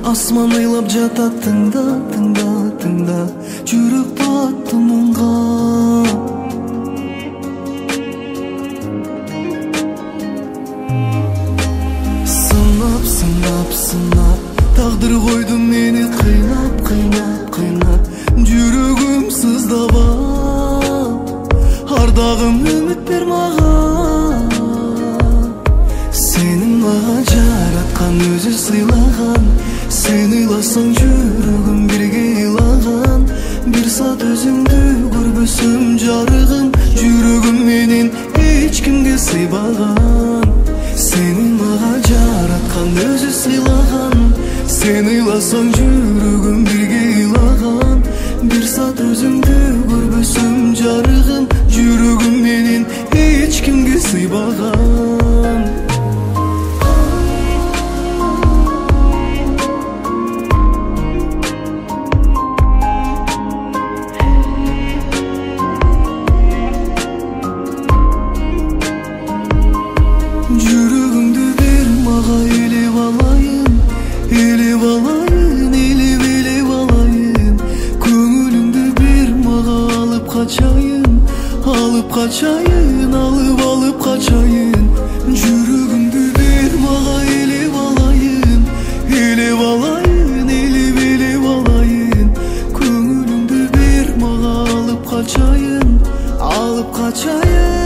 Асман ыйлап жатат, тыңда, тыңда, тыңда, жүрек батты мұңға. Сынап, сынап, сынап, тағдыр қойды мені қинап, қинап, қинап, жүрегім сыздап, ардағым үміт бер маған. Сенің маған жаратқан өзі сыйлаған, сен ыйласаң жүрегім бірге ыйлаған. Bir саат өзіңді көрбөсөм жарығым, жүрегім менен ешкімге сыйбаған. Сенің маған жаратқан өзі сыйлаған, сен ыйласаң жүрегім бірге ыйлаған. Bir саат өзіңді көрбөсөм жарығым, жүрегім менен ешкімге сыйбаған. Жүрегіңді бер маға, елеп алайын, елеп алайын, елеп алайын. Көңіліңді бер маға, алып қачайын, алып қачайын, алып қачайын. Жүрегіңді бер маға, елеп алайын, елеп алайын, елеп алайын. Көңіліңді бер маға, алып қачайын, алып қачайын.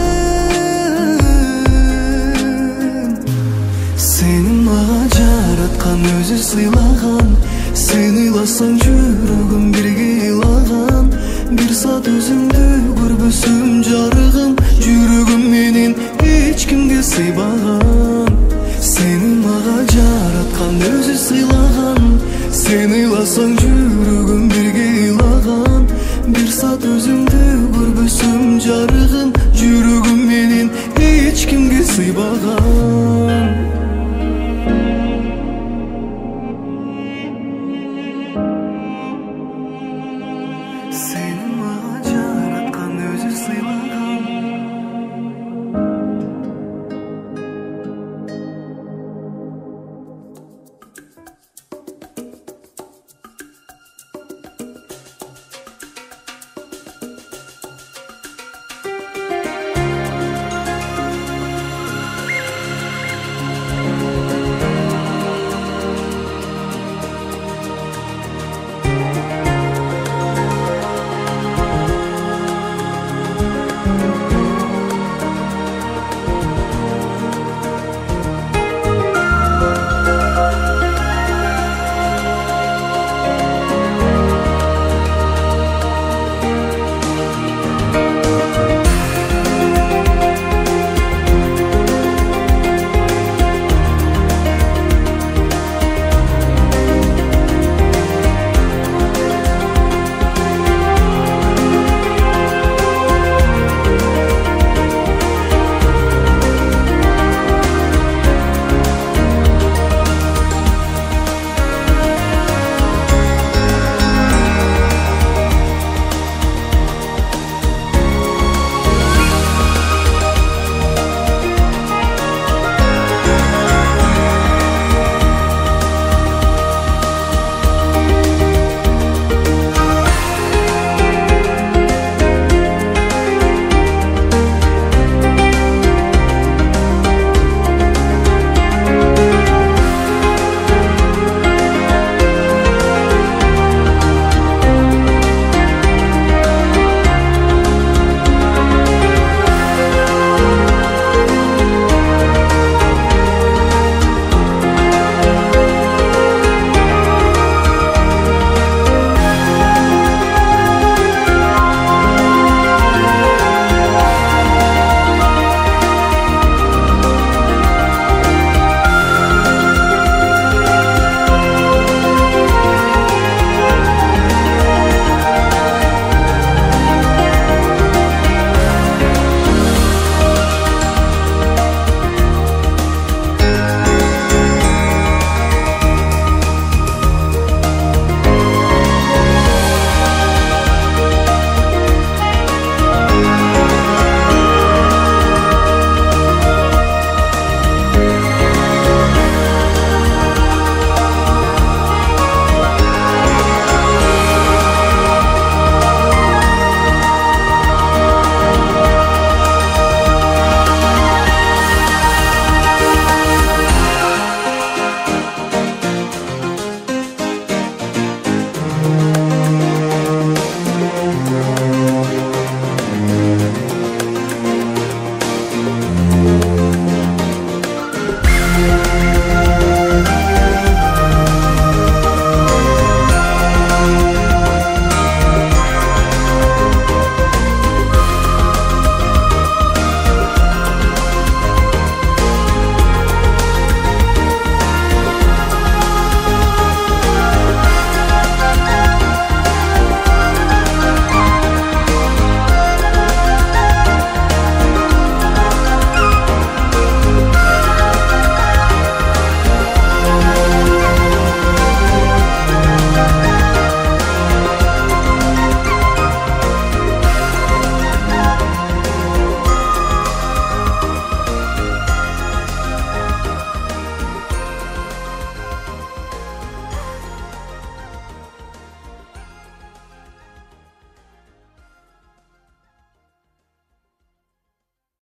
Сенің маған жаратқан өзі сыйлаған, сен ыйласаң жүрегім бірге ыйлаған. Bir саат өзіңді көрбөсөм жарығым, жүрегім менен ешкімге сыйбаған. Сенің маған жаратқан өзі сыйлаған, сен ыйласаң жүрегім бірге ыйлаған. Bir саат өзіңді көрбөсөм жарығым, жүрегім менен ешкімге сыйбаған.